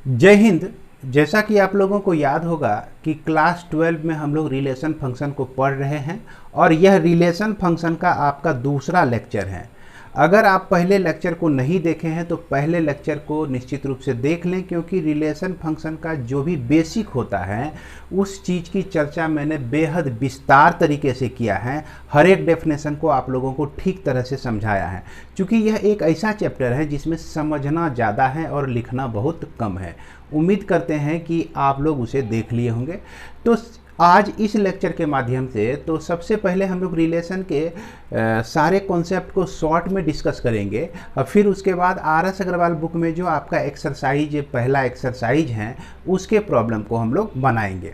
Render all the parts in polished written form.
जय हिंद। जैसा कि आप लोगों को याद होगा कि क्लास 12 में हम लोग रिलेशन फंक्शन को पढ़ रहे हैं और यह रिलेशन फंक्शन का आपका दूसरा लेक्चर है। अगर आप पहले लेक्चर को नहीं देखे हैं तो पहले लेक्चर को निश्चित रूप से देख लें, क्योंकि रिलेशन फंक्शन का जो भी बेसिक होता है उस चीज़ की चर्चा मैंने बेहद विस्तार तरीके से किया है। हर एक डेफिनेशन को आप लोगों को ठीक तरह से समझाया है, क्योंकि यह एक ऐसा चैप्टर है जिसमें समझना ज़्यादा है और लिखना बहुत कम है। उम्मीद करते हैं कि आप लोग उसे देख लिए होंगे। तो आज इस लेक्चर के माध्यम से तो सबसे पहले हम लोग रिलेशन के सारे कॉन्सेप्ट को शॉर्ट में डिस्कस करेंगे और फिर उसके बाद RS अग्रवाल बुक में जो आपका एक्सरसाइज पहला एक्सरसाइज है उसके प्रॉब्लम को हम लोग बनाएंगे।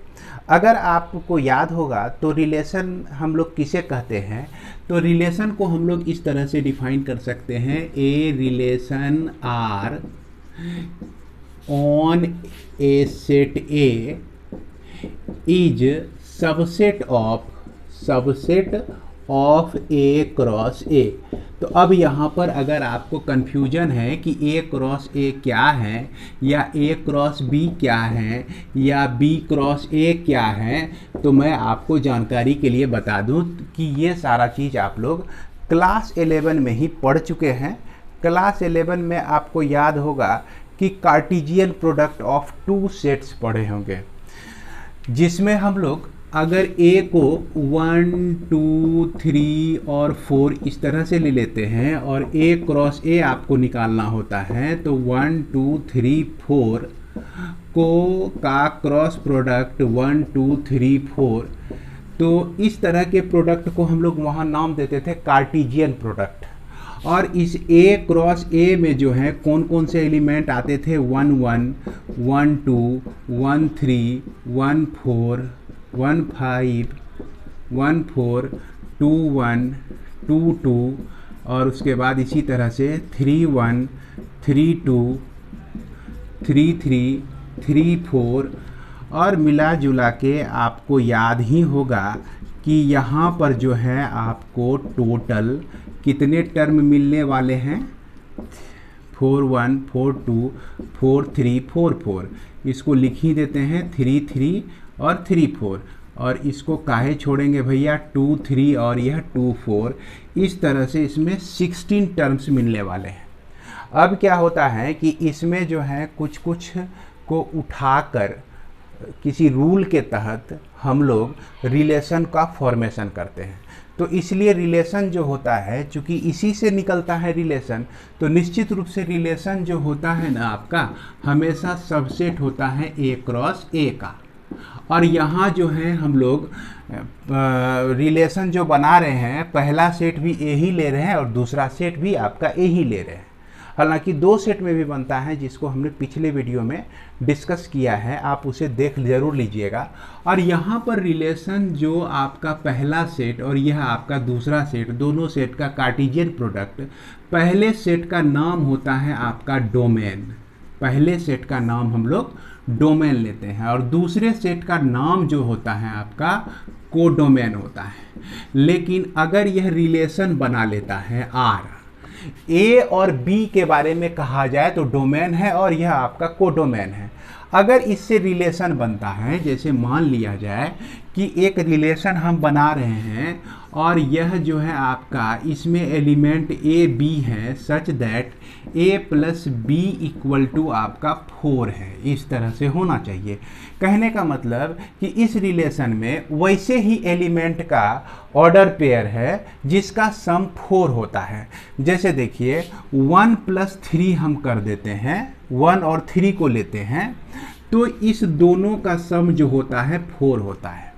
अगर आपको याद होगा तो रिलेशन हम लोग किसे कहते हैं, तो रिलेशन को हम लोग इस तरह से डिफाइन कर सकते हैं। A relation R on a set A is subset of A cross A. तो अब यहाँ पर अगर आपको कन्फ्यूजन है कि ए क्रॉस ए क्या है या ए क्रॉस बी क्या है या बी क्रॉस ए क्या है, तो मैं आपको जानकारी के लिए बता दूं कि ये सारा चीज़ आप लोग क्लास 11 में ही पढ़ चुके हैं। क्लास 11 में आपको याद होगा कि Cartesian product of two sets पढ़े होंगे, जिसमें हम लोग अगर ए को 1 2 3 और 4 इस तरह से ले लेते हैं और ए क्रॉस ए आपको निकालना होता है, तो 1 2 3 4 को का क्रॉस प्रोडक्ट 1 2 3 4, तो इस तरह के प्रोडक्ट को हम लोग वहाँ नाम देते थे कार्टेशियन प्रोडक्ट। और इस ए क्रॉस ए में जो है कौन कौन से एलिमेंट आते थे, 1 1 1 2 1 3 1 4 1 5 1 4 2 1 2 2 और उसके बाद इसी तरह से 3 1 3 2 3 3 3 4। और मिला जुला के आपको याद ही होगा कि यहाँ पर जो है आपको टोटल कितने टर्म मिलने वाले हैं, 4 1 4 2 4 3 4 4। इसको लिख ही देते हैं 3 3 और 3 4, और इसको काहे छोड़ेंगे भैया, 2 3 और यह 2 4। इस तरह से इसमें 16 टर्म्स मिलने वाले हैं। अब क्या होता है कि इसमें जो है कुछ कुछ को उठाकर किसी रूल के तहत हम लोग रिलेशन का फॉर्मेशन करते हैं। तो इसलिए रिलेशन जो होता है, चूँकि इसी से निकलता है रिलेशन, तो निश्चित रूप से रिलेशन जो होता है ना आपका हमेशा सबसेट होता है ए क्रॉस ए का। और यहाँ जो है हम लोग रिलेशन जो बना रहे हैं, पहला सेट भी ए ही ले रहे हैं और दूसरा सेट भी आपका ए ही ले रहे हैं। हालांकि दो सेट में भी बनता है, जिसको हमने पिछले वीडियो में डिस्कस किया है, आप उसे देख ज़रूर लीजिएगा। और यहाँ पर रिलेशन जो आपका पहला सेट और यह आपका दूसरा सेट, दोनों सेट का कार्टेशियन प्रोडक्ट, पहले सेट का नाम होता है आपका डोमेन। पहले सेट का नाम हम लोग डोमेन लेते हैं और दूसरे सेट का नाम जो होता है आपका कोडोमेन होता है। लेकिन अगर यह रिलेशन बना लेता है आर, ए और बी के बारे में कहा जाए तो डोमेन है और यह आपका कोडोमेन है। अगर इससे रिलेशन बनता है, जैसे मान लिया जाए कि एक रिलेशन हम बना रहे हैं और यह जो है आपका इसमें एलिमेंट ए बी है, such that A plus B equal to आपका 4 है। इस तरह से होना चाहिए। कहने का मतलब कि इस रिलेशन में वैसे ही एलिमेंट का ऑर्डर पेयर है जिसका सम 4 होता है। जैसे देखिए 1 + 3 हम कर देते हैं, 1 और 3 को लेते हैं, तो इस दोनों का सम जो होता है 4 होता है।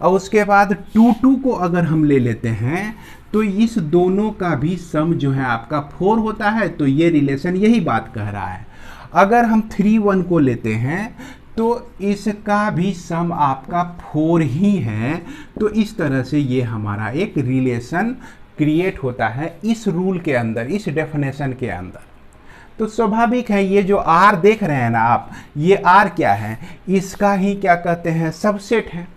और उसके बाद 2 2 को अगर हम ले लेते हैं तो इस दोनों का भी सम जो है आपका 4 होता है। तो ये रिलेशन यही बात कह रहा है। अगर हम 3 1 को लेते हैं तो इसका भी सम आपका 4 ही है। तो इस तरह से ये हमारा एक रिलेशन क्रिएट होता है इस रूल के अंदर, इस डेफिनेशन के अंदर। तो स्वाभाविक है ये जो आर देख रहे हैं ना आप, ये आर क्या है, इसका ही क्या कहते हैं, सबसेट है।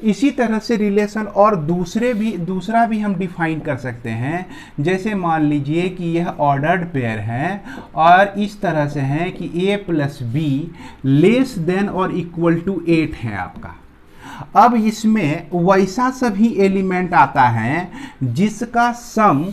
इसी तरह से रिलेशन और दूसरा भी हम डिफाइन कर सकते हैं। जैसे मान लीजिए कि यह ऑर्डर्ड पेयर है और इस तरह से है कि a plus be less than और इक्वल टू 8 है आपका। अब इसमें वैसा सभी एलिमेंट आता है जिसका सम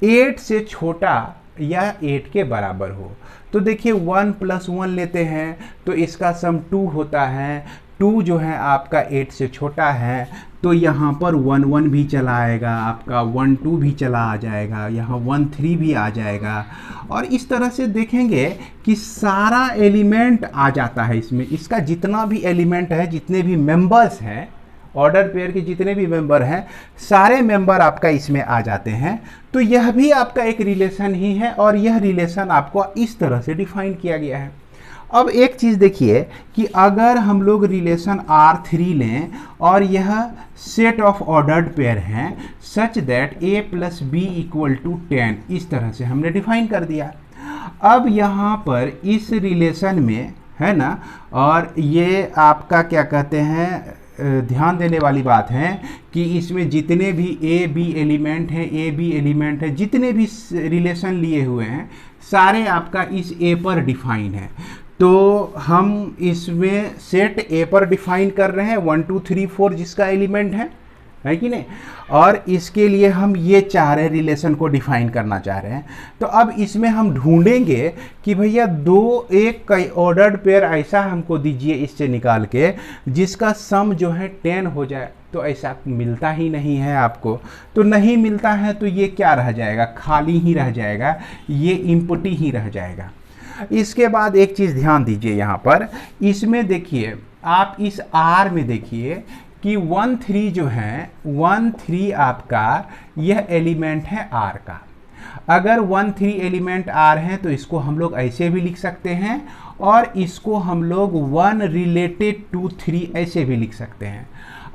8 से छोटा या 8 के बराबर हो। तो देखिए 1 + 1 लेते हैं तो इसका सम 2 होता है। 2 जो है आपका 8 से छोटा है, तो यहाँ पर 1 1 भी चला आएगा, आपका 1 2 भी चला आ जाएगा, यहाँ 1 3 भी आ जाएगा। और इस तरह से देखेंगे कि सारा एलिमेंट आ जाता है इसमें। इसका जितना भी एलिमेंट है, जितने भी मेंबर्स हैं, ऑर्डर पेयर के जितने भी मेंबर हैं, सारे मेंबर आपका इसमें आ जाते हैं। तो यह भी आपका एक रिलेशन ही है और यह रिलेशन आपको इस तरह से डिफाइन किया गया है। अब एक चीज़ देखिए कि अगर हम लोग रिलेशन R3 लें और यह सेट ऑफ ऑर्डर्ड पेयर हैं सच दैट a + b = 10, इस तरह से हमने डिफाइन कर दिया। अब यहाँ पर इस रिलेशन में है ना, और ये आपका क्या कहते हैं, ध्यान देने वाली बात है कि इसमें जितने भी ए बी एलिमेंट हैं, जितने भी रिलेशन लिए हुए हैं, सारे आपका इस ए पर डिफाइन है। तो हम इसमें सेट ए पर डिफाइन कर रहे हैं 1 2 3 4 जिसका एलिमेंट है कि नहीं, और इसके लिए हम ये चाह रहे हैं, रिलेशन को डिफाइन करना चाह रहे हैं। तो अब इसमें हम ढूंढेंगे कि भैया एक ऑर्डर्ड पेयर ऐसा हमको दीजिए इससे निकाल के जिसका सम जो है 10 हो जाए। तो ऐसा मिलता ही नहीं है आपको। तो नहीं मिलता है तो ये क्या रह जाएगा, खाली ही रह जाएगा, ये इम्पटी ही रह जाएगा। इसके बाद एक चीज़ ध्यान दीजिए यहाँ पर, इसमें देखिए आप इस R में देखिए कि 1 3 जो है 1 3 आपका यह एलिमेंट है R का। अगर 1 3 एलिमेंट R है तो इसको हम लोग ऐसे भी लिख सकते हैं और इसको हम लोग 1 रिलेटेड टू 3 ऐसे भी लिख सकते हैं।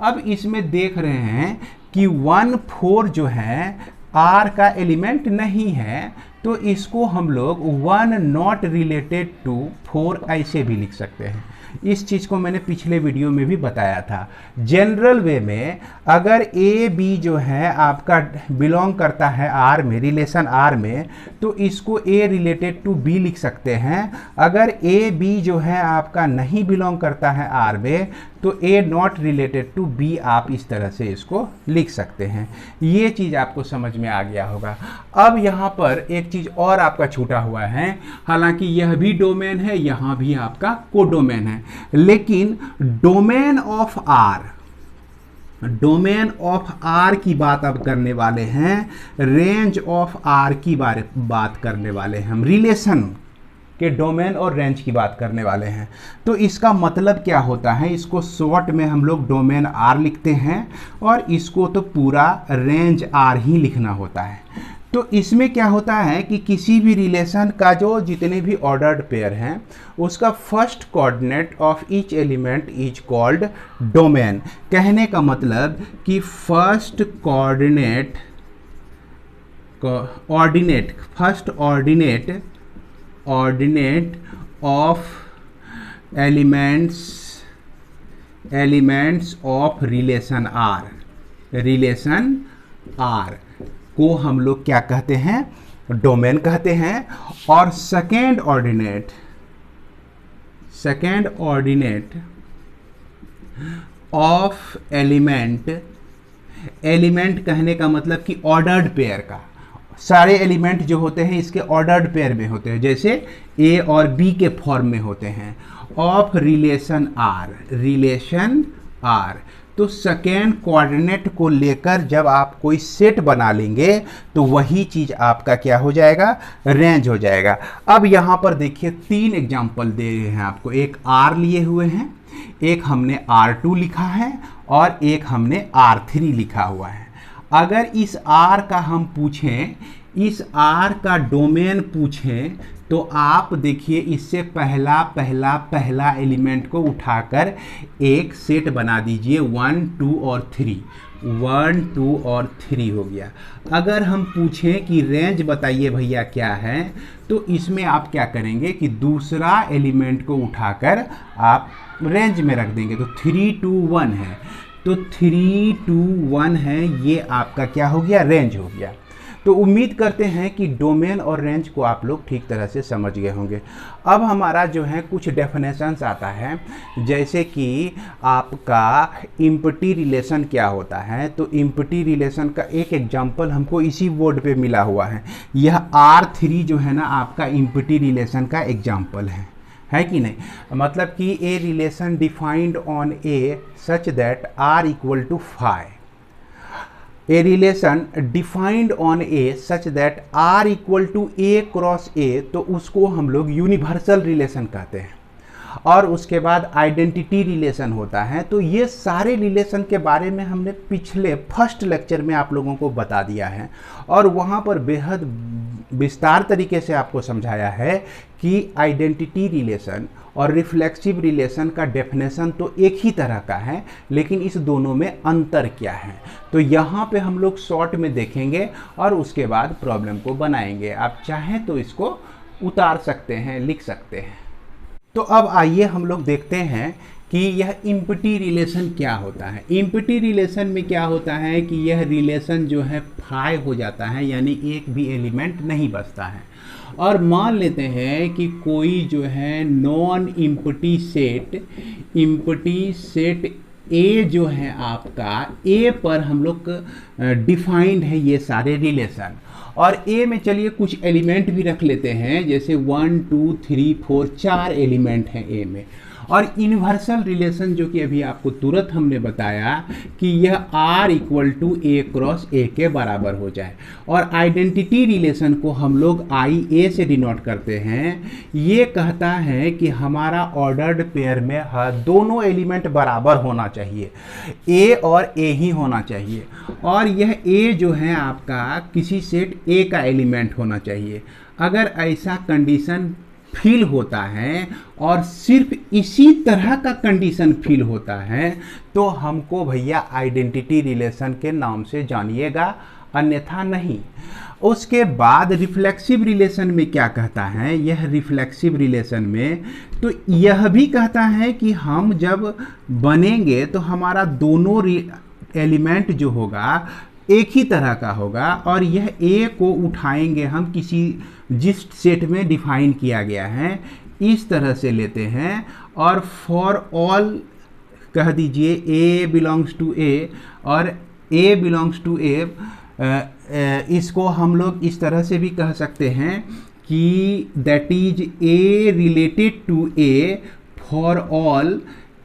अब इसमें देख रहे हैं कि 1 4 जो है R का एलिमेंट नहीं है, तो इसको हम लोग 1 नॉट रिलेटेड टू 4 ऐसे भी लिख सकते हैं। इस चीज़ को मैंने पिछले वीडियो में भी बताया था। जनरल वे में अगर ए बी जो है आपका बिलोंग करता है R में, रिलेशन R में, तो इसको ए रिलेटेड टू बी लिख सकते हैं। अगर ए बी जो है आपका नहीं बिलोंग करता है R में, तो ए नॉट रिलेटेड टू बी आप इस तरह से इसको लिख सकते हैं। ये चीज़ आपको समझ में आ गया होगा। अब यहाँ पर एक चीज़ और आपका छूटा हुआ है, हालांकि यह भी डोमेन है, यहाँ भी आपका कोडोमेन है, लेकिन डोमेन ऑफ आर की बात अब करने वाले हैं, रेंज ऑफ आर की बात करने वाले हैं हम, रिलेशन के डोमेन और रेंज की बात करने वाले हैं। तो इसका मतलब क्या होता है, इसको शॉर्ट में हम लोग डोमेन आर लिखते हैं और इसको तो पूरा रेंज आर ही लिखना होता है। तो इसमें क्या होता है कि किसी भी रिलेशन का जो जितने भी ऑर्डर्ड पेयर हैं उसका first coordinate of each element is called domain. कहने का मतलब कि first ordinate of elements of relation R को हम लोग क्या कहते हैं, डोमेन कहते हैं। और सेकेंड ऑर्डिनेट ऑफ एलिमेंट कहने का मतलब कि ऑर्डर्ड पेयर का, सारे एलिमेंट जो होते हैं इसके ऑर्डर्ड पेयर में होते हैं, जैसे ए और बी के फॉर्म में होते हैं, ऑफ रिलेशन आर। तो सेकेंड कोऑर्डिनेट को लेकर जब आप कोई सेट बना लेंगे तो वही चीज़ आपका क्या हो जाएगा, रेंज हो जाएगा। अब यहाँ पर देखिए 3 एग्जाम्पल दे रहे हैं आपको, एक R लिए हुए हैं, एक हमने R2 लिखा है और एक हमने R3 लिखा हुआ है। अगर इस R का हम पूछें, इस R का डोमेन पूछें, तो आप देखिए इससे पहला एलिमेंट को उठाकर एक सेट बना दीजिए 1 2 और 3, 1 2 और 3 हो गया। अगर हम पूछें कि रेंज बताइए भैया क्या है, तो इसमें आप क्या करेंगे कि दूसरा एलिमेंट को उठाकर आप रेंज में रख देंगे। तो 3 2 1 है, तो 3 2 1 है, ये आपका क्या हो गया, रेंज हो गया। तो उम्मीद करते हैं कि डोमेन और रेंज को आप लोग ठीक तरह से समझ गए होंगे। अब हमारा जो है कुछ डेफिनेशंस आता है, जैसे कि आपका इम्पटी रिलेशन क्या होता है। तो इम्पटी रिलेशन का एक एग्जांपल हमको इसी बोर्ड पे मिला हुआ है। यह R3 जो है ना आपका इम्पटी रिलेशन का एग्जांपल है कि नहीं। मतलब कि a relation defined on A such that R equal to 5, a relation defined on A such that R equal to A cross A, तो उसको हम लोग यूनिवर्सल रिलेशन कहते हैं। और उसके बाद आइडेंटिटी रिलेशन होता है। तो ये सारे रिलेशन के बारे में हमने पिछले फर्स्ट लेक्चर में आप लोगों को बता दिया है, और वहाँ पर बेहद विस्तार तरीके से आपको समझाया है कि आइडेंटिटी रिलेशन और रिफ्लेक्सिव रिलेशन का डेफिनेशन तो एक ही तरह का है, लेकिन इस दोनों में अंतर क्या है। तो यहाँ पे हम लोग शॉर्ट में देखेंगे और उसके बाद प्रॉब्लम को बनाएंगे। आप चाहें तो इसको उतार सकते हैं, लिख सकते हैं। तो अब आइए हम लोग देखते हैं कि यह इम्पटी रिलेशन क्या होता है। इम्पटी रिलेशन में क्या होता है कि यह रिलेशन जो है फाई हो जाता है, यानी एक भी एलिमेंट नहीं बचता है। और मान लेते हैं कि कोई जो है नॉन इम्पटी सेट ए जो है आपका, ए पर हम लोग डिफाइंड है ये सारे रिलेशन। और ए में चलिए कुछ एलिमेंट भी रख लेते हैं, जैसे 1 2 3 4 4 एलिमेंट हैं ए में। और यूनिवर्सल रिलेशन जो कि अभी आपको तुरंत हमने बताया कि यह R equal to A cross A के बराबर हो जाए। और आइडेंटिटी रिलेशन को हम लोग IA से डिनोट करते हैं। ये कहता है कि हमारा ऑर्डर्ड पेयर में दोनों एलिमेंट बराबर होना चाहिए, A और A ही होना चाहिए। और यह A जो है आपका किसी सेट A का एलिमेंट होना चाहिए। अगर ऐसा कंडीशन फील होता है और सिर्फ इसी तरह का कंडीशन फील होता है, तो हमको भैया आइडेंटिटी रिलेशन के नाम से जानिएगा, अन्यथा नहीं। उसके बाद रिफ्लेक्सिव रिलेशन में क्या कहता है, यह रिफ्लेक्सिव रिलेशन में तो यह भी कहता है कि हम जब बनेंगे तो हमारा दोनों एलिमेंट जो होगा एक ही तरह का होगा, और यह A को उठाएंगे हम किसी जिस सेट में डिफाइन किया गया है, इस तरह से लेते हैं। और फॉर ऑल कह दीजिए A बिलोंग्स टू A और A बिलोंग्स टू A, इसको हम लोग इस तरह से भी कह सकते हैं कि that is A related to A for all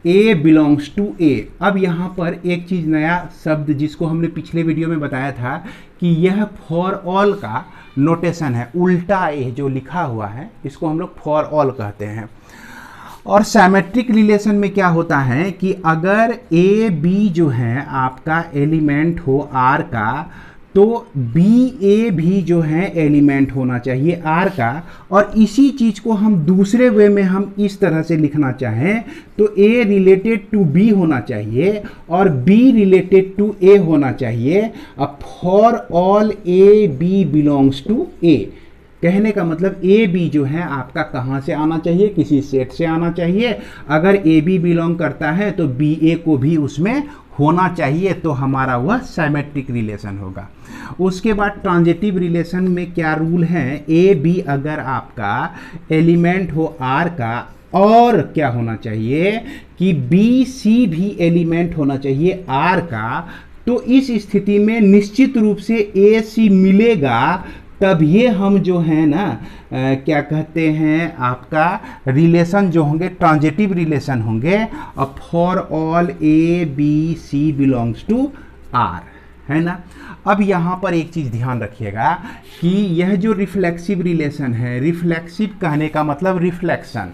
A belongs to A। अब यहाँ पर एक चीज़, नया शब्द जिसको हमने पिछले वीडियो में बताया था कि यह फॉर ऑल का नोटेशन है, उल्टा A जो लिखा हुआ है इसको हम लोग फॉर ऑल कहते हैं। और सिमेट्रिक रिलेशन में क्या होता है कि अगर A B जो है आपका एलिमेंट हो R का, तो BA भी जो है एलिमेंट होना चाहिए R का। और इसी चीज़ को हम दूसरे वे में हम इस तरह से लिखना चाहें तो A रिलेटेड टू B होना चाहिए और B रिलेटेड टू A होना चाहिए। अब for all A B belongs to A, कहने का मतलब ए बी जो है आपका कहाँ से आना चाहिए, किसी सेट से आना चाहिए। अगर ए बी बिलोंग करता है तो बी ए को भी उसमें होना चाहिए, तो हमारा वह सिमेट्रिक रिलेशन होगा। उसके बाद ट्रांजिटिव रिलेशन में क्या रूल है, ए बी अगर आपका एलिमेंट हो आर का, और क्या होना चाहिए कि बी सी भी एलिमेंट होना चाहिए आर का, तो इस स्थिति में निश्चित रूप से ए सी मिलेगा, तब ये हम जो है ना क्या कहते हैं आपका रिलेशन जो होंगे ट्रांजिटिव रिलेशन होंगे। अब for all A B C belongs to R, है ना। अब यहाँ पर एक चीज़ ध्यान रखिएगा कि यह जो रिफ्लेक्सिव रिलेशन है, रिफ्लेक्सिव कहने का मतलब रिफ्लेक्शन,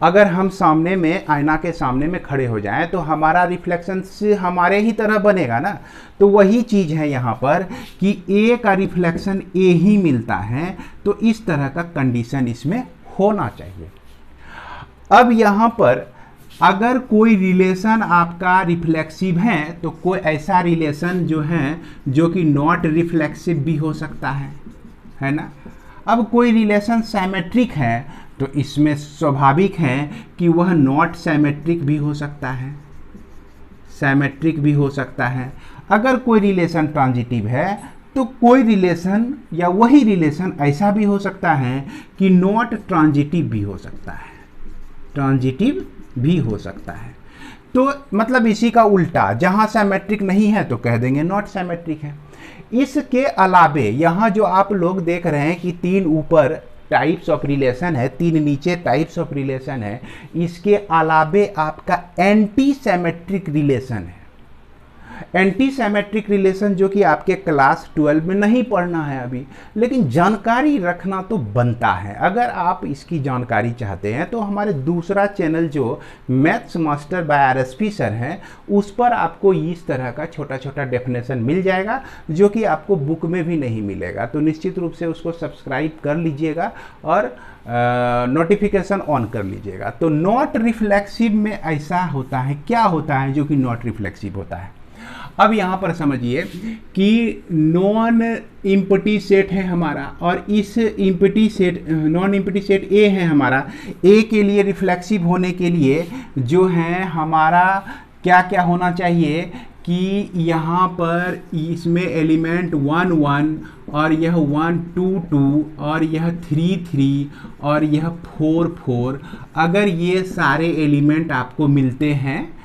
अगर हम सामने में आईना के सामने में खड़े हो जाएं तो हमारा रिफ्लेक्शन से हमारे ही तरह बनेगा ना। तो वही चीज़ है यहाँ पर कि A का रिफ्लेक्शन A ही मिलता है, तो इस तरह का कंडीशन इसमें होना चाहिए। अब यहाँ पर अगर कोई रिलेशन आपका रिफ्लेक्सिव है तो कोई ऐसा रिलेशन जो है जो कि नॉट रिफ्लेक्सिव भी हो सकता है ना। अब कोई रिलेशन सिमेट्रिक है तो इसमें स्वाभाविक है कि वह नॉट सिमेट्रिक भी हो सकता है। सिमेट्रिक भी हो सकता है। अगर कोई रिलेशन ट्रांजिटिव है तो कोई रिलेशन या वही रिलेशन ऐसा भी हो सकता है कि नॉट ट्रांजिटिव भी हो सकता है, ट्रांजिटिव भी हो सकता है। तो मतलब इसी का उल्टा, जहां सिमेट्रिक नहीं है तो कह देंगे नॉट सिमेट्रिक है। इसके अलावे यहाँ जो आप लोग देख रहे हैं कि 3 ऊपर टाइप्स ऑफ रिलेशन है, 3 नीचे टाइप्स ऑफ रिलेशन है, इसके अलावे आपका एंटी सिमेट्रिक रिलेशन है। एंटी सिमेट्रिक रिलेशन जो कि आपके क्लास 12 में नहीं पढ़ना है अभी, लेकिन जानकारी रखना तो बनता है। अगर आप इसकी जानकारी चाहते हैं तो हमारे दूसरा चैनल जो maths master bye RSP sir हैं, उस पर आपको इस तरह का छोटा छोटा डेफिनेशन मिल जाएगा जो कि आपको बुक में भी नहीं मिलेगा। तो निश्चित रूप से उसको सब्सक्राइब कर लीजिएगा और नोटिफिकेशन ऑन कर लीजिएगा। तो नॉट रिफ्लेक्सिव में ऐसा होता है, क्या होता है जो कि नॉट रिफ्लेक्सिव होता है। अब यहाँ पर समझिए कि नॉन इम्पटी सेट है हमारा, और इस empty set, non empty set ए है हमारा। ए के लिए रिफ्लेक्सिव होने के लिए जो है हमारा क्या क्या होना चाहिए कि यहाँ पर इसमें एलिमेंट 1 1 और यह 1 2 2 और यह 3 3 और यह 4 4, अगर ये सारे एलिमेंट आपको मिलते हैं,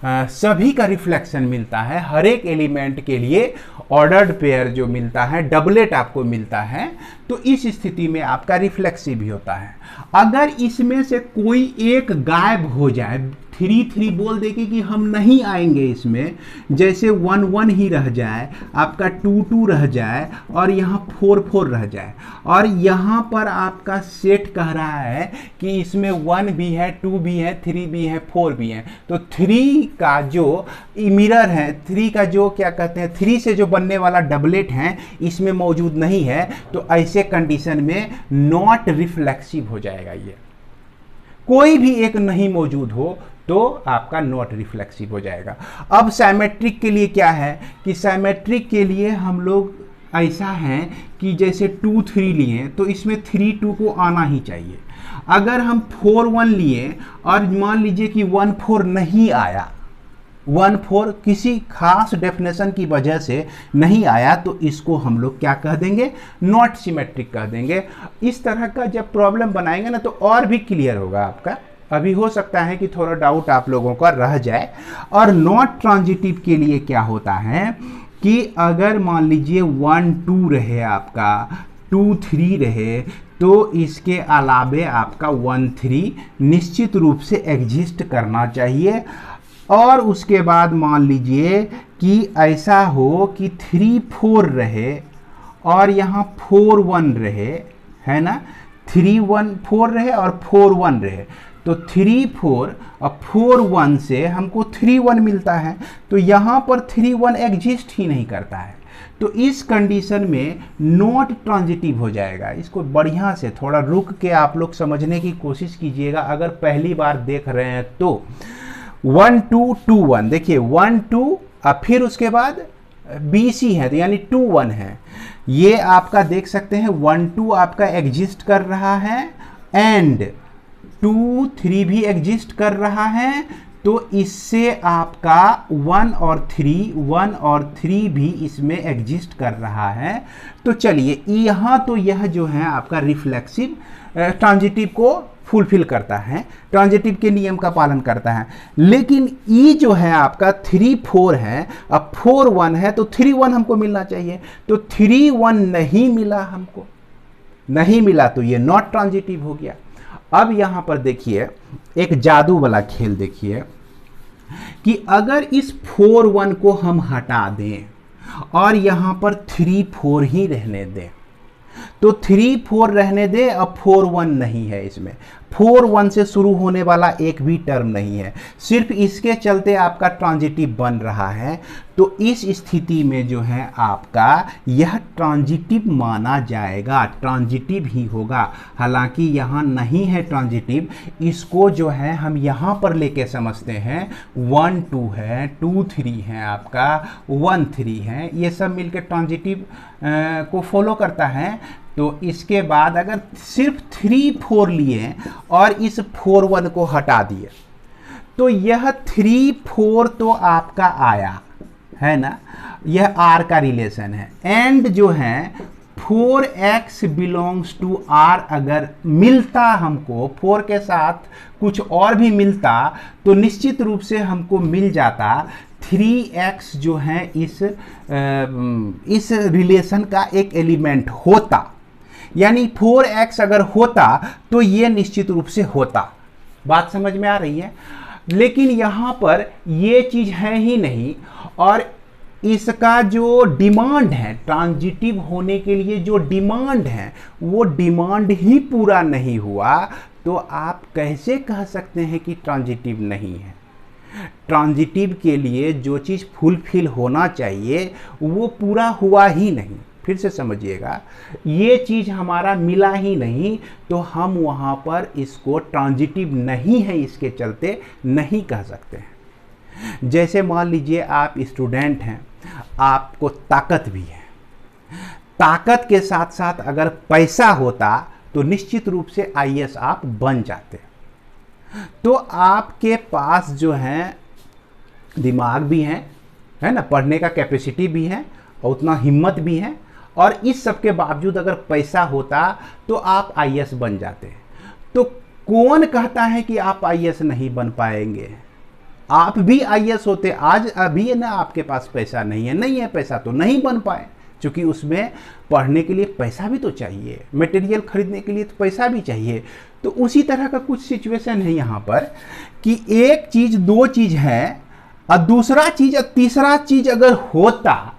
सभी का रिफ्लेक्शन मिलता है, हर एक एलिमेंट के लिए ऑर्डर्ड पेयर जो मिलता है, डबलेट आपको मिलता है, तो इस स्थिति में आपका रिफ्लेक्सिव भी होता है। अगर इसमें से कोई एक गायब हो जाए, 3 3 बोल देगी कि हम नहीं आएंगे इसमें, जैसे 1 1 ही रह जाए, आपका 2 2 रह जाए और यहाँ 4 4 रह जाए, और यहाँ पर आपका सेट कह रहा है कि इसमें 1 भी है, 2 भी है, 3 भी है, 4 भी है, तो 3 का जो मिरर है, 3 का जो क्या कहते हैं, 3 से जो बनने वाला डबलेट है इसमें मौजूद नहीं है, तो ऐसे कंडीशन में नॉट रिफ्लेक्सिव हो जाएगा। ये कोई भी एक नहीं मौजूद हो तो आपका नॉट रिफ्लेक्सिव हो जाएगा। अब सिमेट्रिक के लिए क्या है कि सिमेट्रिक के लिए हम लोग ऐसा है कि जैसे 2 3 लिए तो इसमें 3 2 को आना ही चाहिए। अगर हम 4 1 लिए और मान लीजिए कि 1 4 नहीं आया, 1 4 किसी खास डेफिनेशन की वजह से नहीं आया, तो इसको हम लोग क्या कह देंगे, नॉट सिमेट्रिक कह देंगे। इस तरह का जब प्रॉब्लम बनाएंगे ना तो और भी क्लियर होगा आपका। अभी हो सकता है कि थोड़ा डाउट आप लोगों का रह जाए। और नॉट ट्रांजिटिव के लिए क्या होता है कि अगर मान लीजिए 1 2 रहे, आपका 2 3 रहे, तो इसके अलावे आपका 1 3 निश्चित रूप से एग्जिस्ट करना चाहिए। और उसके बाद मान लीजिए कि ऐसा हो कि 3 4 रहे और यहाँ 4 1 रहे, है ना, 3 1 4 रहे और 4 1 रहे, तो 3 4 और 4 1 से हमको 3 1 मिलता है, तो यहाँ पर 3 1 एग्जिस्ट ही नहीं करता है। तो इस कंडीशन में नॉट ट्रांजिटिव हो जाएगा। इसको बढ़िया से थोड़ा रुक के आप लोग समझने की कोशिश कीजिएगा, अगर पहली बार देख रहे हैं तो। 1 2 2 1, देखिए 1 2 और फिर उसके बाद BC है, तो यानी 2 1 है। ये आपका देख सकते हैं 1 2 आपका एग्जिस्ट कर रहा है एंड 2 3 भी एग्जिस्ट कर रहा है, तो इससे आपका 1 और 3 भी इसमें एग्जिस्ट कर रहा है। तो चलिए यहाँ तो यह जो है आपका रिफ्लेक्सिव ट्रांजिटिव को फुलफिल करता है, ट्रांजिटिव के नियम का पालन करता है। लेकिन ई जो है आपका 3 4 है, अब 4 1 है, तो 3 1 हमको मिलना चाहिए, तो 3 1 नहीं मिला, हमको नहीं मिला, तो ये नॉट ट्रांजिटिव हो गया। अब यहाँ पर देखिए एक जादू वाला खेल देखिए कि अगर इस 4 1 को हम हटा दें और यहाँ पर 3 4 ही रहने दें, तो 3 4 रहने दें, अब 4 1 नहीं है, इसमें 4 1 से शुरू होने वाला एक भी टर्म नहीं है, सिर्फ इसके चलते आपका ट्रांजिटिव बन रहा है। तो इस स्थिति में जो है आपका यह ट्रांजिटिव माना जाएगा, ट्रांजिटिव ही होगा। हालांकि यहाँ नहीं है ट्रांजिटिव, इसको जो है हम यहाँ पर लेके समझते हैं 1 2 है, 2 3 है, आपका 1 3 है, ये सब मिलकर ट्रांजिटिव को फॉलो करता है। तो इसके बाद अगर सिर्फ 3 4 लिए और इस 4 1 को हटा दिए, तो यह 3 4 तो आपका आया है ना, यह R का रिलेशन है। एंड जो है 4x बिलोंग्स टू R अगर मिलता हमको, 4 के साथ कुछ और भी मिलता तो निश्चित रूप से हमको मिल जाता 3x जो है इस रिलेशन का एक एलिमेंट होता। यानी 4x अगर होता तो ये निश्चित रूप से होता। बात समझ में आ रही है? लेकिन यहाँ पर ये चीज है ही नहीं, और इसका जो डिमांड है ट्रांजिटिव होने के लिए, जो डिमांड है वो डिमांड ही पूरा नहीं हुआ, तो आप कैसे कह सकते हैं कि ट्रांजिटिव नहीं है? ट्रांजिटिव के लिए जो चीज़ फुलफिल होना चाहिए वो पूरा हुआ ही नहीं। फिर से समझिएगा, ये चीज़ हमारा मिला ही नहीं, तो हम वहाँ पर इसको ट्रांजिटिव नहीं है इसके चलते नहीं कह सकते हैं। जैसे मान लीजिए आप स्टूडेंट हैं, आपको ताकत भी है, ताकत के साथ साथ अगर पैसा होता तो निश्चित रूप से आईएएस आप बन जाते। तो आपके पास जो है दिमाग भी है ना, पढ़ने का कैपेसिटी भी है और उतना हिम्मत भी है, और इस सब के बावजूद अगर पैसा होता तो आप आईएएस बन जाते। तो कौन कहता है कि आप आईएएस नहीं बन पाएंगे? आप भी आईएएस होते। आज अभी ना आपके पास पैसा नहीं है पैसा तो नहीं बन पाए, क्योंकि उसमें पढ़ने के लिए पैसा भी तो चाहिए, मटेरियल खरीदने के लिए तो पैसा भी चाहिए। तो उसी तरह का कुछ सिचुएशन है यहाँ पर कि एक चीज़ दो चीज़ है और दूसरा चीज़ और तीसरा चीज़ अगर होता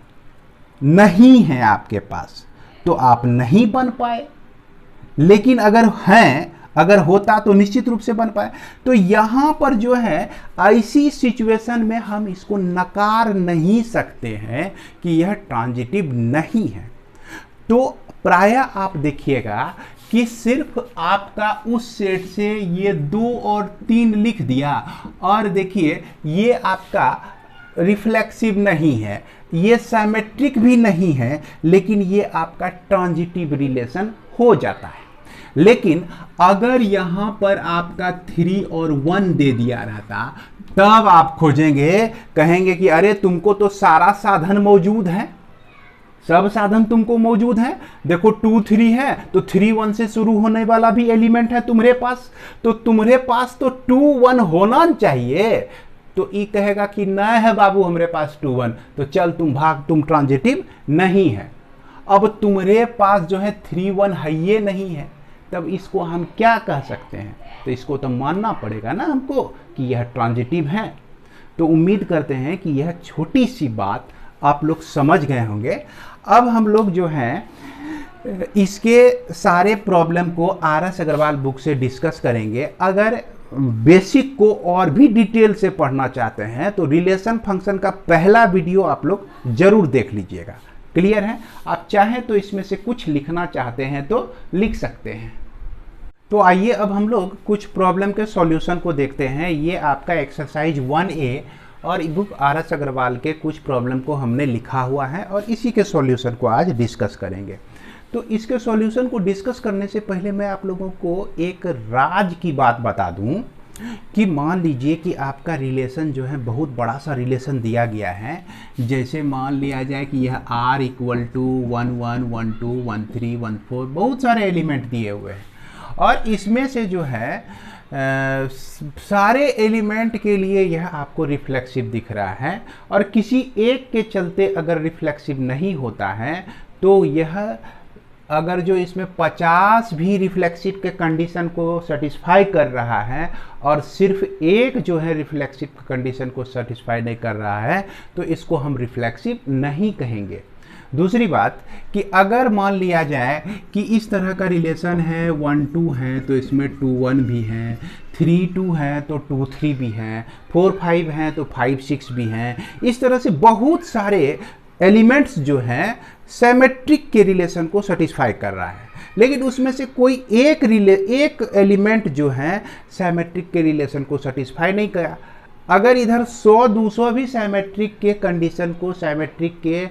नहीं है आपके पास तो आप नहीं बन पाए, लेकिन अगर होता तो निश्चित रूप से बन पाए। तो यहाँ पर जो है ऐसी सिचुएशन में हम इसको नकार नहीं सकते हैं कि यह ट्रांजिटिव नहीं है। तो प्रायः आप देखिएगा कि सिर्फ आपका उस सेट से ये 2 और 3 लिख दिया, और देखिए ये आपका रिफ्लेक्सिव नहीं है, ये सिमेट्रिक भी नहीं है, लेकिन ये आपका ट्रांजिटिव रिलेशन हो जाता है। लेकिन अगर यहाँ पर आपका 3 और 1 दे दिया रहता, तब आप खोजेंगे, कहेंगे कि अरे तुमको तो सारा साधन मौजूद है, सब साधन तुमको मौजूद है। देखो 2 3 है तो 3 1 से शुरू होने वाला भी एलिमेंट है तुम्हारे पास, तो तुम्हारे पास तो 2 1 होना चाहिए। तो ये कहेगा कि न है बाबू हमारे पास 2 1, तो चल तुम भाग, तुम ट्रांजिटिव नहीं है। अब तुम्हारे पास जो है 3 1 है ये नहीं है, तब इसको हम क्या कह सकते हैं? तो इसको तो मानना पड़ेगा ना हमको कि यह ट्रांजिटिव है। तो उम्मीद करते हैं कि यह छोटी सी बात आप लोग समझ गए होंगे। अब हम लोग जो हैं इसके सारे प्रॉब्लम को आर.एस. अग्रवाल बुक से डिस्कस करेंगे। अगर बेसिक को और भी डिटेल से पढ़ना चाहते हैं तो रिलेशन फंक्शन का पहला वीडियो आप लोग जरूर देख लीजिएगा। क्लियर है? आप चाहें तो इसमें से कुछ लिखना चाहते हैं तो लिख सकते हैं। तो आइए अब हम लोग कुछ प्रॉब्लम के सॉल्यूशन को देखते हैं। ये आपका एक्सरसाइज 1A और बुक आर.एस. अग्रवाल के कुछ प्रॉब्लम को हमने लिखा हुआ है और इसी के सॉल्यूशन को आज डिस्कस करेंगे। तो इसके सॉल्यूशन को डिस्कस करने से पहले मैं आप लोगों को एक राज की बात बता दूं कि मान लीजिए कि आपका रिलेशन जो है बहुत बड़ा सा रिलेशन दिया गया है। जैसे मान लिया जाए कि यह R = 1 1 1 2 1 3 1 4, बहुत सारे एलिमेंट दिए हुए हैं और इसमें से जो है सारे एलिमेंट के लिए यह आपको रिफ्लेक्सिव दिख रहा है, और किसी एक के चलते अगर रिफ्लेक्सिव नहीं होता है तो यह अगर जो इसमें 50 भी रिफ्लेक्सिव के कंडीशन को सेटिस्फाई कर रहा है और सिर्फ एक जो है रिफ्लेक्सिव कंडीशन को सेटिस्फाई नहीं कर रहा है तो इसको हम रिफ्लेक्सिव नहीं कहेंगे। दूसरी बात कि अगर मान लिया जाए कि इस तरह का रिलेशन है 1 2 है तो इसमें 2 1 भी है, 3 2 है तो 2 3 भी है, 4 5 है तो 5 6 भी हैं। इस तरह से बहुत सारे एलिमेंट्स जो हैं सिमेट्रिक के रिलेशन को सेटिस्फाई कर रहा है, लेकिन उसमें से कोई एक एलिमेंट जो है सिमेट्रिक के रिलेशन को सेटिस्फाई नहीं अगर इधर 100-200 भी साइमेट्रिक के कंडीशन को, साइमेट्रिक के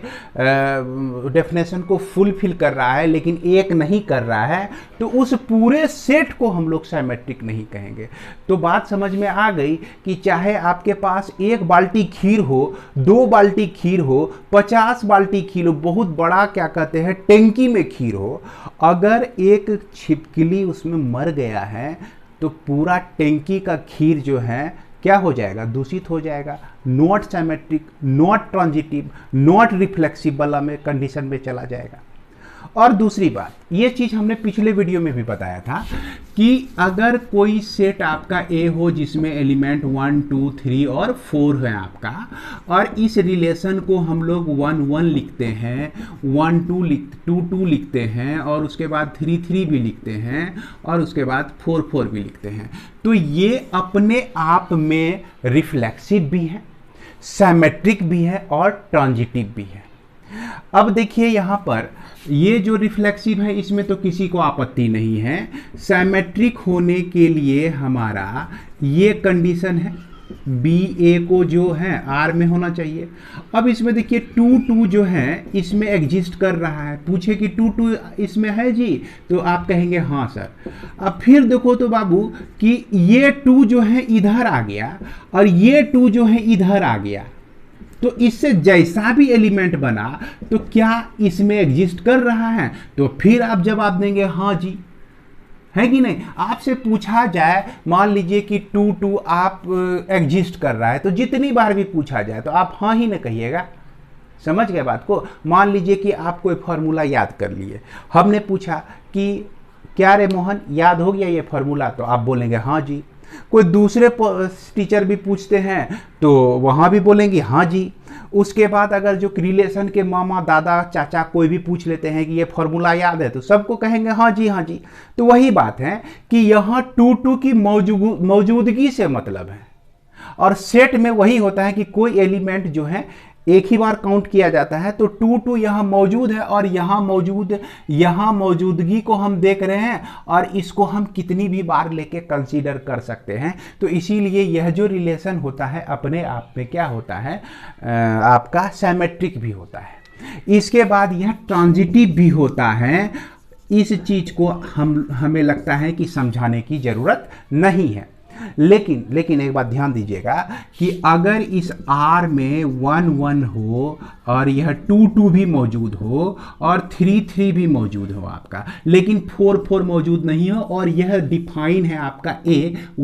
डेफिनेशन को फुलफिल कर रहा है लेकिन एक नहीं कर रहा है, तो उस पूरे सेट को हम लोग साइमेट्रिक नहीं कहेंगे। तो बात समझ में आ गई कि चाहे आपके पास 1 बाल्टी खीर हो, 2 बाल्टी खीर हो, 50 बाल्टी खीर हो, बहुत बड़ा क्या कहते हैं टंकी में खीर हो, अगर एक छिपकली उसमें मर गया है तो पूरा टंकी का खीर जो है क्या हो जाएगा, दूषित हो जाएगा, not symmetric, not transitive, not reflexible में कंडीशन में चला जाएगा। और दूसरी बात, ये चीज़ हमने पिछले वीडियो में भी बताया था कि अगर कोई सेट आपका ए हो जिसमें एलिमेंट 1 2 3 और 4 है आपका, और इस रिलेशन को हम लोग 1 1 लिखते हैं, 1 2 2 लिखते हैं, और उसके बाद 3 3 भी लिखते हैं, और उसके बाद 4 4 भी लिखते हैं, तो ये अपने आप में रिफ्लेक्सिव भी है, सिमेट्रिक भी है और ट्रांजिटिव भी है। अब देखिए यहाँ पर ये जो रिफ्लेक्सिव है इसमें तो किसी को आपत्ति नहीं है। सिमेट्रिक होने के लिए हमारा ये कंडीशन है, बी ए को जो है आर में होना चाहिए। अब इसमें देखिए 2 2 जो है इसमें एग्जिस्ट कर रहा है, पूछे कि 2 2 इसमें है जी, तो आप कहेंगे हाँ सर। अब फिर देखो तो बाबू कि ये 2 जो है इधर आ गया और ये 2 जो है इधर आ गया, तो इससे जैसा भी एलिमेंट बना तो क्या इसमें एग्जिस्ट कर रहा है, तो फिर आप जवाब देंगे हाँ जी, है कि नहीं। आपसे पूछा जाए मान लीजिए कि 2 2 आप एग्जिस्ट कर रहा है, तो जितनी बार भी पूछा जाए तो आप हाँ ही ना कहिएगा, समझ गए बात को। मान लीजिए कि आप कोई फार्मूला याद कर लिए, हमने पूछा कि क्या रे मोहन याद हो गया ये फार्मूला, तो आप बोलेंगे हाँ जी। कोई दूसरे टीचर भी पूछते हैं तो वहाँ भी बोलेंगे हाँ जी। उसके बाद अगर जो रिलेशन के मामा दादा चाचा कोई भी पूछ लेते हैं कि ये फार्मूला याद है, तो सबको कहेंगे हाँ जी हाँ जी। तो वही बात है कि यहाँ 2 2 की मौजूदगी से मतलब है, और सेट में वही होता है कि कोई एलिमेंट जो है एक ही बार काउंट किया जाता है, तो 2 2 यहाँ मौजूद है और यहाँ मौजूदगी को हम देख रहे हैं, और इसको हम कितनी भी बार लेके कंसीडर कर सकते हैं। तो इसीलिए यह जो रिलेशन होता है अपने आप में क्या होता है, आपका सिमेट्रिक भी होता है। इसके बाद यह ट्रांजिटिव भी होता है। इस चीज़ को हमें लगता है कि समझाने की ज़रूरत नहीं है, लेकिन एक बात ध्यान दीजिएगा कि अगर इस R में 1 1 हो और यह 2 2 भी मौजूद हो और 3 3 भी मौजूद हो आपका, लेकिन 4 4 मौजूद नहीं हो, और यह डिफाइन है आपका A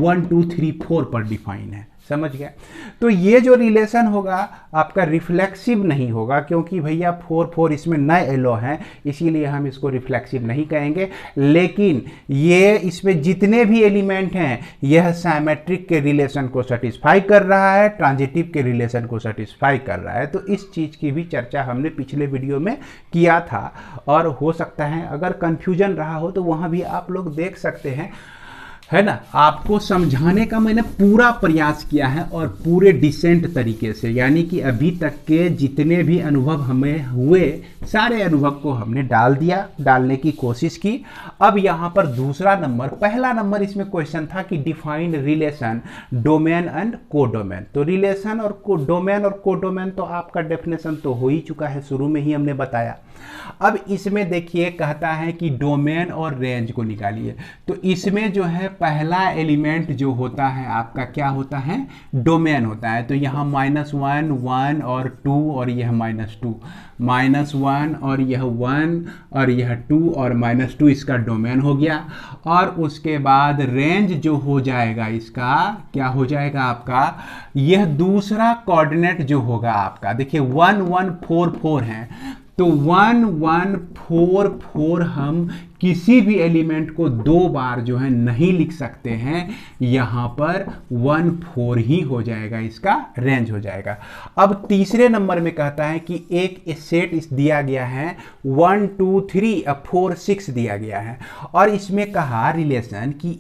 1 2 3 4 पर डिफाइन है, समझ गए। तो ये जो रिलेशन होगा आपका रिफ्लेक्सिव नहीं होगा, क्योंकि भैया 4 4 इसमें नए एलो हैं, इसीलिए हम इसको रिफ्लेक्सिव नहीं कहेंगे। लेकिन ये इसमें जितने भी एलिमेंट हैं यह सिमेट्रिक के रिलेशन को सेटिस्फाई कर रहा है, ट्रांजिटिव के रिलेशन को सेटिस्फाई कर रहा है। तो इस चीज़ की भी चर्चा हमने पिछले वीडियो में किया था, और हो सकता है अगर कन्फ्यूजन रहा हो तो वहाँ भी आप लोग देख सकते हैं, है ना। आपको समझाने का मैंने पूरा प्रयास किया है और पूरे डिसेंट तरीके से, यानी कि अभी तक के जितने भी अनुभव हमें हुए सारे अनुभव को हमने डालने की कोशिश की। अब यहाँ पर दूसरा नंबर, पहला नंबर इसमें क्वेश्चन था कि define relation domain and codomain. तो रिलेशन और डोमेन और कोडोमेन तो आपका डेफिनेशन तो हो ही चुका है, शुरू में ही हमने बताया। अब इसमें देखिए कहता है कि डोमेन और रेंज को निकालिए। तो इसमें जो है पहला एलिमेंट जो होता है आपका क्या होता है, डोमेन होता है। तो यहाँ -1 1 और 2 और यह -2, -1 और यह 1 और यह 2 और -2 इसका डोमेन हो गया। और उसके बाद रेंज जो हो जाएगा इसका क्या हो जाएगा आपका, यह दूसरा कोऑर्डिनेट जो होगा आपका, देखिए 1 1 4 4 है, तो 1 1 4 4 हम किसी भी एलिमेंट को 2 बार जो है नहीं लिख सकते हैं, यहाँ पर 1 4 ही हो जाएगा, इसका रेंज हो जाएगा। अब तीसरे नंबर में कहता है कि एक सेट इस दिया गया है 1 2 3 4 6 दिया गया है, और इसमें कहा रिलेशन कि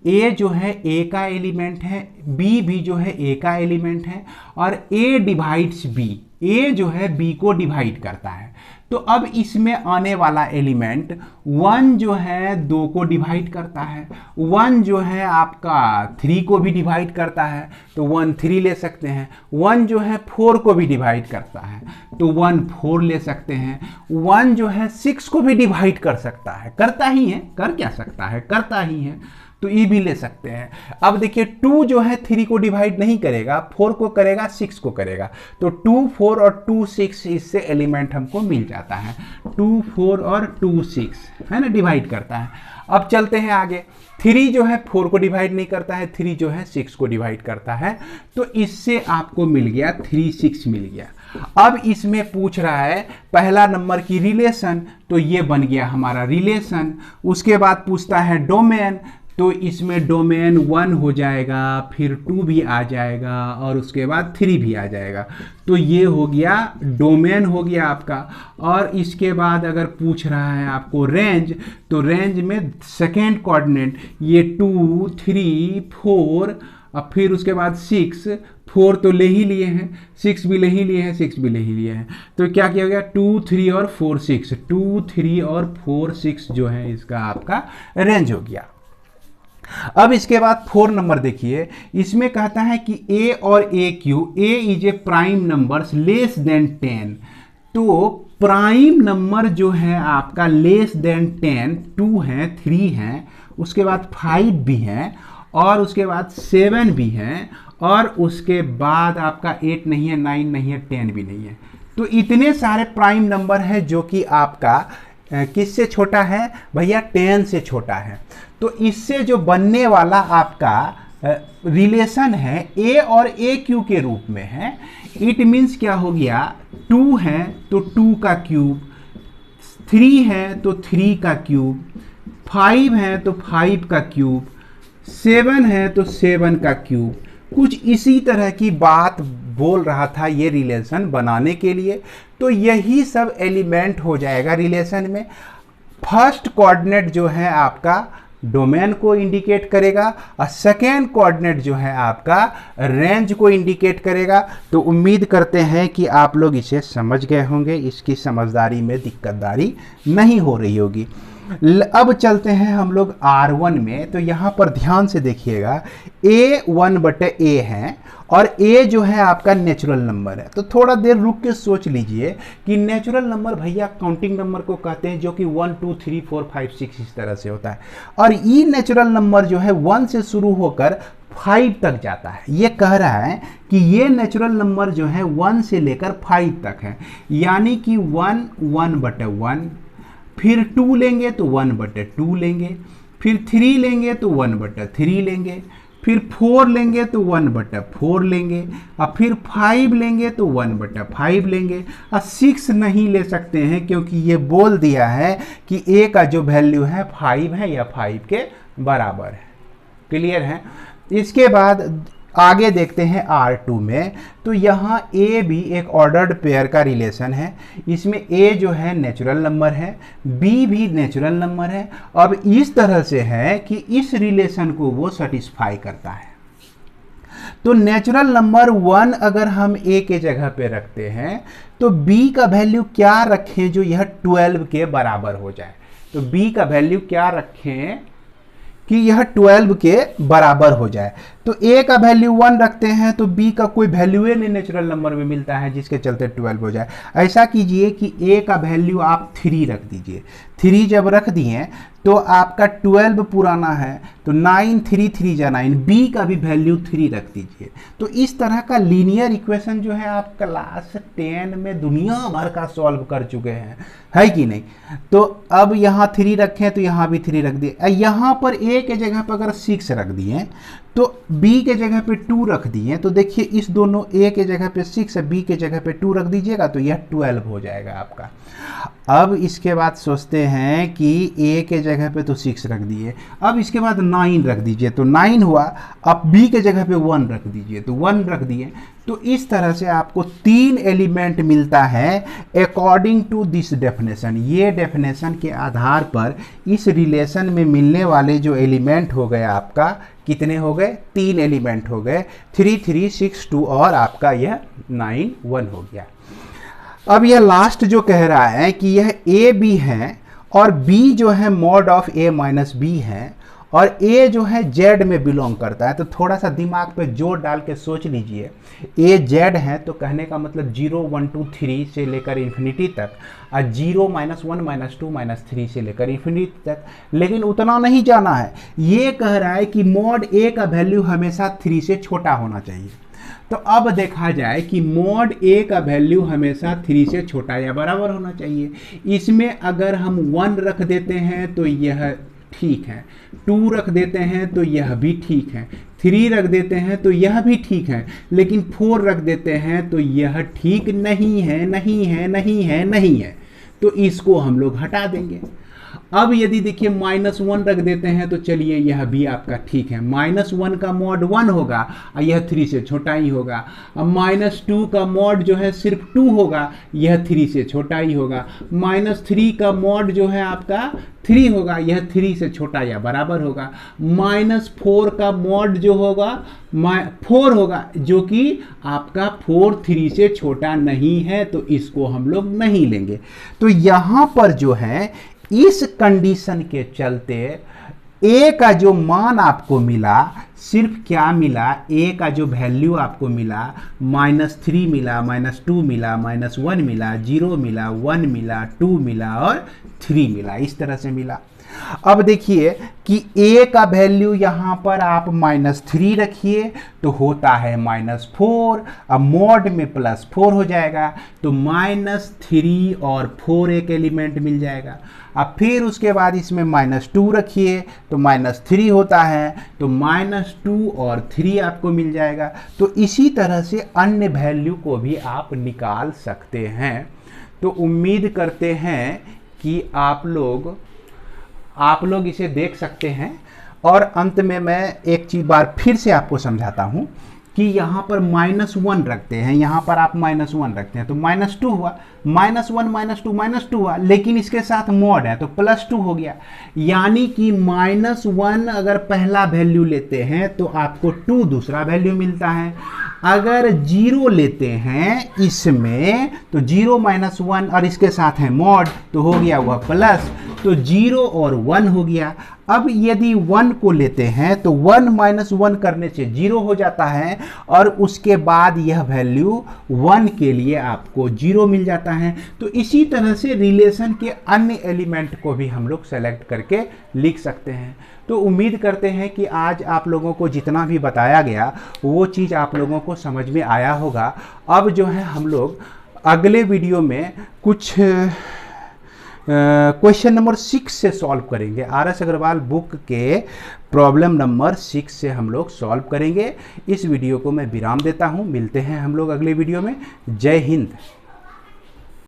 ए जो है ए का एलिमेंट है, बी भी जो है ए का एलिमेंट है, और ए डिवाइड्स बी, ए जो है बी को डिवाइड करता है। तो अब इसमें आने वाला एलिमेंट 1 जो है 2 को डिवाइड करता है, 1 जो है आपका 3 को भी डिवाइड करता है तो 1 3 ले सकते हैं, 1 जो है 4 को भी डिवाइड करता है तो 1 4 ले सकते हैं, 1 जो है 6 को भी डिवाइड कर सकता है, करता ही है, कर क्या सकता है, करता ही है, तो ये भी ले सकते हैं। अब देखिए 2 जो है 3 को डिवाइड नहीं करेगा, 4 को करेगा, 6 को करेगा, तो 2 4 और 2 6 इससे एलिमेंट हमको मिल जाता है, 2 4 और 2 6 है ना, डिवाइड करता है। अब चलते हैं आगे, 3 जो है 4 को डिवाइड नहीं करता है, 3 जो है 6 को डिवाइड करता है, तो इससे आपको मिल गया 3 6 मिल गया। अब इसमें पूछ रहा है पहला नंबर की रिलेशन, तो ये बन गया हमारा रिलेशन। उसके बाद पूछता है डोमेन, तो इसमें डोमेन 1 हो जाएगा, फिर 2 भी आ जाएगा और उसके बाद 3 भी आ जाएगा, तो ये हो गया डोमेन हो गया आपका। और इसके बाद अगर पूछ रहा है आपको रेंज, तो रेंज में सेकेंड कोऑर्डिनेट ये 2 3 4 और फिर उसके बाद 6 4 तो ले ही लिए हैं, 6 भी ले ही लिए हैं, 6 भी ले ही लिए हैं, तो क्या किया गया 2 3 और 4 6, 2 3 और 4 6 जो है इसका आपका रेंज हो गया। अब इसके बाद 4 नंबर देखिए, इसमें कहता है कि a और a Q, a is a prime numbers less than 10, तो प्राइम नंबर जो है आपका लेस देन 10 2 है, 3 है, उसके बाद 5 भी है और उसके बाद 7 भी है और उसके बाद आपका 8 नहीं है, 9 नहीं है, 10 भी नहीं है। तो इतने सारे प्राइम नंबर है जो कि आपका किससे छोटा है भैया, 10 से छोटा है। तो इससे जो बनने वाला आपका रिलेशन है a और a क्यू के रूप में है। इट मीन्स क्या हो गया, 2 है तो 2 का क्यूब, 3 है तो 3 का क्यूब, 5 है तो 5 का क्यूब, 7 है तो 7 का क्यूब। कुछ इसी तरह की बात बोल रहा था ये रिलेशन बनाने के लिए। तो यही सब एलिमेंट हो जाएगा रिलेशन में। फर्स्ट कोऑर्डिनेट जो है आपका डोमेन को इंडिकेट करेगा और सेकेंड कोऑर्डिनेट जो है आपका रेंज को इंडिकेट करेगा। तो उम्मीद करते हैं कि आप लोग इसे समझ गए होंगे, इसकी समझदारी में दिक्कतदारी नहीं हो रही होगी। अब चलते हैं हम लोग R1 में। तो यहाँ पर ध्यान से देखिएगा, a 1/a है और a जो है आपका नेचुरल नंबर है। तो थोड़ा देर रुक के सोच लीजिए कि नेचुरल नंबर भैया काउंटिंग नंबर को कहते हैं, जो कि 1 2 3 4 5 6 इस तरह से होता है। और ये नेचुरल नंबर जो है 1 से शुरू होकर 5 तक जाता है। ये कह रहा है कि ये नेचुरल नंबर जो है 1 से लेकर 5 तक है, यानी कि 1 1/1, फिर 2 लेंगे तो 1/2 लेंगे, फिर 3 लेंगे तो 1/3 लेंगे, फिर 4 लेंगे तो 1/4 लेंगे, और फिर 5 लेंगे तो 1/5 लेंगे, और 6 नहीं ले सकते हैं क्योंकि ये बोल दिया है कि a का जो वैल्यू है 5 है या 5 के बराबर है। क्लियर है। इसके बाद आगे देखते हैं R2 में। तो यहाँ a भी एक ऑर्डर्ड पेयर का रिलेशन है। इसमें a जो है नेचुरल नंबर है, b भी नेचुरल नंबर है। अब इस तरह से है कि इस रिलेशन को वो सेटिस्फाई करता है। तो नेचुरल नंबर 1 अगर हम a के जगह पे रखते हैं तो b का वैल्यू क्या रखें जो यह 12 के बराबर हो जाए। तो b का वैल्यू क्या रखें कि यह 12 के बराबर हो जाए। तो a का वैल्यू 1 रखते हैं तो b का कोई वैल्यू नहीं नेचुरल नंबर में मिलता है जिसके चलते 12 हो जाए। ऐसा कीजिए कि a का वैल्यू आप 3 रख दीजिए। 3 जब रख दिए तो आपका 12 पुराना है तो 9 3 3 जा 9, b का भी वैल्यू 3 रख दीजिए। तो इस तरह का लीनियर इक्वेशन जो है आप क्लास 10 में दुनिया भर का सॉल्व कर चुके हैं, है कि नहीं। तो अब यहाँ 3 रखें तो यहाँ भी 3 रख दिए। यहाँ पर a के जगह पर अगर 6 रख दिए तो b के जगह पे 2 रख दिए। तो देखिए इस दोनों a के जगह पे 6 है, b के जगह पे 2 रख दीजिएगा तो यह 12 हो जाएगा आपका। अब इसके बाद सोचते हैं कि a के जगह पे तो 6 रख दिए, अब इसके बाद 9 रख दीजिए तो 9 हुआ। अब b के जगह पे 1 रख दीजिए तो 1 रख दिए। तो इस तरह से आपको 3 एलिमेंट मिलता है अकॉर्डिंग टू दिस डेफिनेशन। ये डेफिनेशन के आधार पर इस रिलेशन में मिलने वाले जो एलिमेंट हो गए आपका कितने हो गए, 3 एलिमेंट हो गए, 3 3 6 2 और आपका यह 9 1 हो गया। अब यह लास्ट जो कह रहा है कि यह ए बी है और बी जो है mod of A minus B है और ए जो है जेड में बिलोंग करता है। तो थोड़ा सा दिमाग पे जोर डाल के सोच लीजिए, ए जेड है तो कहने का मतलब 0 1 2 3 से लेकर इन्फिनिटी तक और 0 -1 -2 -3 से लेकर इन्फिनिटी तक। लेकिन उतना नहीं जाना है, ये कह रहा है कि मॉड ए का वैल्यू हमेशा 3 से छोटा होना चाहिए। तो अब देखा जाए कि मॉड ए का वैल्यू हमेशा 3 से छोटा या बराबर होना चाहिए। इसमें अगर हम 1 रख देते हैं तो यह ठीक है, 2 रख देते हैं तो यह भी ठीक है, 3 रख देते हैं तो यह भी ठीक है, लेकिन 4 रख देते हैं तो यह ठीक नहीं है, नहीं है, नहीं है, नहीं है। तो इसको हम लोग हटा देंगे। अब यदि देखिए -1 रख देते हैं तो चलिए यह भी आपका ठीक है, -1 का मॉड 1 होगा और यह 3 से छोटा ही होगा। अब -2 का मॉड जो है सिर्फ 2 होगा, यह 3 से छोटा ही होगा। -3 का मॉड जो है आपका 3 होगा, यह 3 से छोटा या बराबर होगा। -4 का मॉड जो होगा 4 होगा, जो कि आपका 4 3 से छोटा नहीं है, तो इसको हम लोग नहीं लेंगे। तो यहां पर जो है इस कंडीशन के चलते ए का जो मान आपको मिला, सिर्फ क्या मिला, ए का जो वैल्यू आपको मिला -3 मिला, -2 मिला, -1 मिला, 0 मिला, 1 मिला, 2 मिला और 3 मिला, इस तरह से मिला। अब देखिए कि a का वैल्यू यहां पर आप -3 रखिए तो होता है -4, अब मॉड में +4 हो जाएगा तो -3 और 4 एक एलिमेंट मिल जाएगा। अब फिर उसके बाद इसमें -2 रखिए तो -3 होता है, तो -2 और 3 आपको मिल जाएगा। तो इसी तरह से अन्य वैल्यू को भी आप निकाल सकते हैं। तो उम्मीद करते हैं कि आप लोग इसे देख सकते हैं। और अंत में मैं एक चीज़ बार फिर से आपको समझाता हूं कि यहाँ पर -1 रखते हैं, यहाँ पर आप -1 रखते हैं तो -2 हुआ, -1 -2 हुआ, लेकिन इसके साथ मॉड है तो +2 हो गया। यानी कि -1 अगर पहला वैल्यू लेते हैं तो आपको 2 दूसरा वैल्यू मिलता है। अगर 0 लेते हैं इसमें तो 0 -1 और इसके साथ है मॉड तो हो गया वह प्लस, तो 0 और 1 हो गया। अब यदि 1 को लेते हैं तो 1 -1 करने से 0 हो जाता है और उसके बाद यह वैल्यू 1 के लिए आपको 0 मिल जाता है। तो इसी तरह से रिलेशन के अन्य एलिमेंट को भी हम लोग सेलेक्ट करके लिख सकते हैं। तो उम्मीद करते हैं कि आज आप लोगों को जितना भी बताया गया वो चीज़ आप लोगों को समझ में आया होगा। अब जो है हम लोग अगले वीडियो में कुछ क्वेश्चन नंबर 6 से सॉल्व करेंगे। RS अग्रवाल बुक के प्रॉब्लम नंबर 6 से हम लोग सॉल्व करेंगे। इस वीडियो को मैं विराम देता हूं, मिलते हैं हम लोग अगले वीडियो में। जय हिंद।